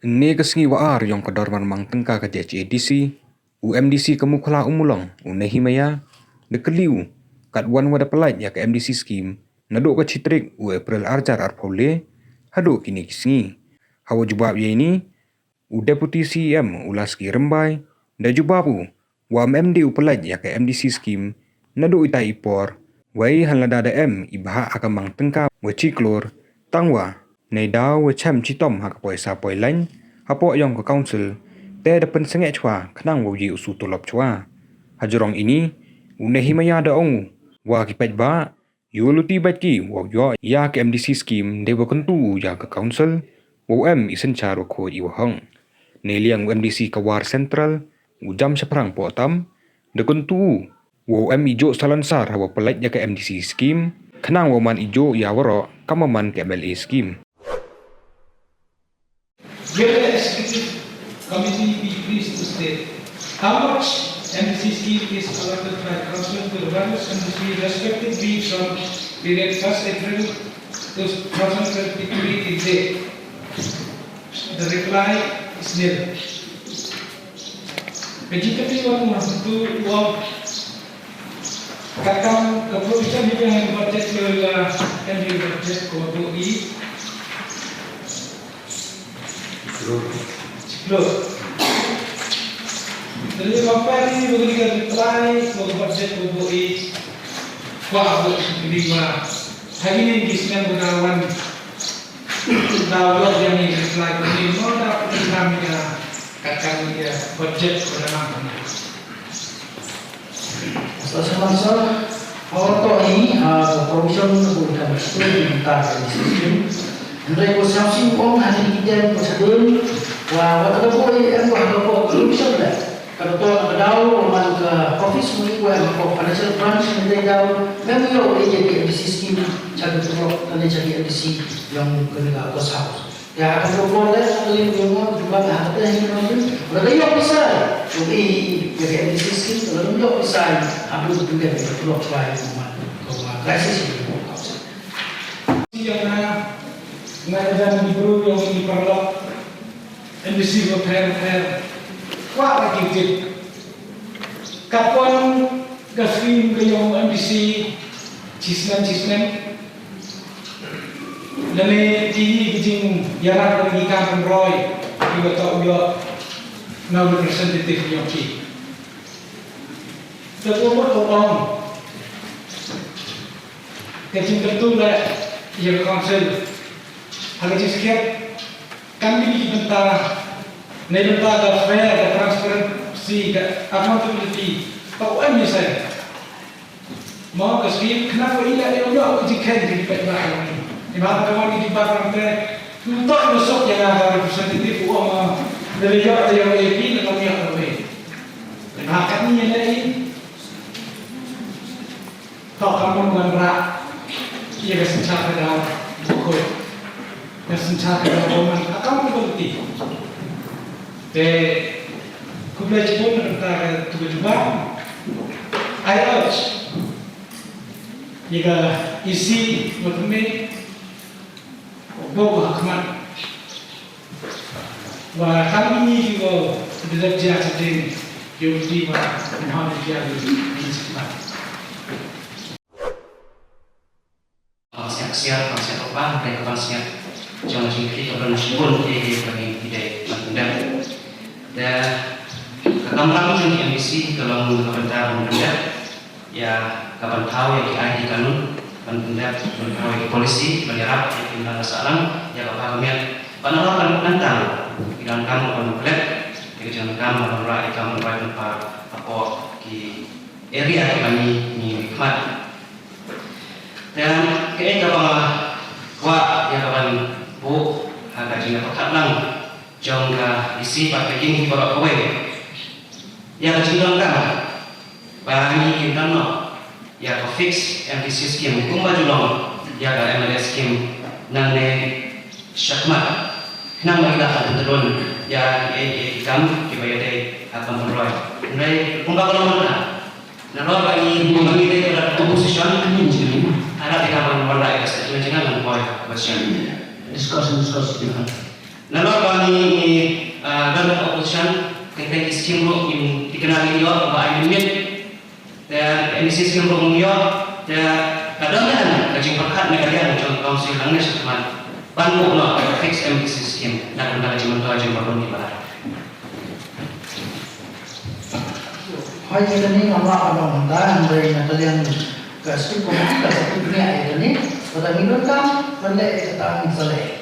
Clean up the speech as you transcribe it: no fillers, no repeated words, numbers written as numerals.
Ne kesengi waar yang kedor mang tengka ke JHADC, UMDC kemukla umulong, unehimaya, dekeliu, kat wan wada pelait ya ke MDC scheme, naduk ke citrik April arjar arpole, haduk kini kesengi. Hawa jubab ye ini, Deputy CM ulas ki rembai, da jubabu, wa MD upelait ya ke MDC scheme, naduk ita ipor, wai halada da ibaha akamang tengka wa ciklor, tangwa, nei daw wa cham citom hak poi sa poi lain, hapo yang ke council, te depen sengek chwa, kenang wa uji usu tolop chwa. Hajurong ini, unehimaya da ongu, wa kipet ba, yuluti bat ki wa yo ya ke MDC scheme de wa kentu ya ke council, wa isen charo ko iwa hong. Neliang MDC Kawar Central, ujam seperang potam, de kentu, wa ijo salansar hawa pelait ya ke MDC scheme, kenang wa man ijo ya waro kamaman ke MLA scheme. Will the executive committee be pleased to state how much MDC scheme is allotted by council to the various MDC respectively from period 1st April 2023 till date? The reply is nil. Vegetable one to work. Kakang keputusan yang budget can be budget kodo i. Close. Jadi apa ini berikan reply untuk budget kodo i. Wah, lima. Hari ini kisah berkawan. Dawat yang ini reply ini mau dapat kami kakang dia budget berapa? Semasa auto ini provision bukan betul tentang sistem. Andai konsumsi uang hanya kita prosedur, wah waktu boleh apa provision dah. Kalau tu nak tahu orang ke office mungkin orang financial branch nanti tahu. Memang yo dia jadi sistem cara tu kalau jadi MDC yang kena atas house. Ya akan berboleh sekali rumah juga ada yang nanti. Berada yo bisa. Jadi jadi MDC kalau yo bisa. Aku tu juga berblok lain rumah. Rumah krisis itu. Yang mengajar guru yang diperlok MDC berper kuat lagi je. Kapan gasing kayong MDC cisnen Lele di gijing yaran lagi kampung Roy juga tahu dia now representative yang ki. Terus orang gijing betul lah yang council. Hal ini sekian kami dibentar, nebentar ada fair, ada transparansi, ada accountability. Tahu apa saya? Mau kesini kenapa ia dia ujikan di pejabat ini? Di mana kawan di depan mereka, untuk masuk yang ada representatif uang dari yang lebih dan yang lebih. Bahkan ini lagi, tak kamu mengerak, ia kesencara dalam buku, kesencara dalam roman, akan berbukti. Kubelaj pun antara tujuan, I urge, jika isi dokumen bawa hikmat, wah kami ini juga bekerja sedang jauh Muhammad jadi hikmat. Siap apa? Mereka siap jangan singkir kalau nasional dia bagi tidak mengendap. Dan ketambahan yang MDC kalau mengendap ya kapan tahu yang di kanun mengendap mengenai polisi menyerap yang masalah ya kami penolakan tentang dengan kamu konflik dengan kamu menolak kamu menolak apa di area kami ini hikmat dan kayaknya wah ya kawan bu agak jika pekat lang jangka isi pakai ini bawa kowe ya kecil kan bagi kita no ya fix MDC scheme kung ba julong ya ka MLS scheme nang ne syakmat nang magila ka tulon ya ikam kibayade akan meroy nai kung ba kalau mana na lo ba i mangide ka posisyon kinjili ara tika man wala ka sa jangan boy question discussion Lalu kami dalam oposisi kita iskim lo in dikenal dia bahwa ini dan emisi skim lo dia dan kadang-kadang kajing perkat negara macam council langnya setelah bantu lo fix emisi skim dan kajing mentah kajing baru ni balah. Hai ini nama abang dan dari Natalian ke sini komunitas satu dunia ini pada minum kan benda kita misalnya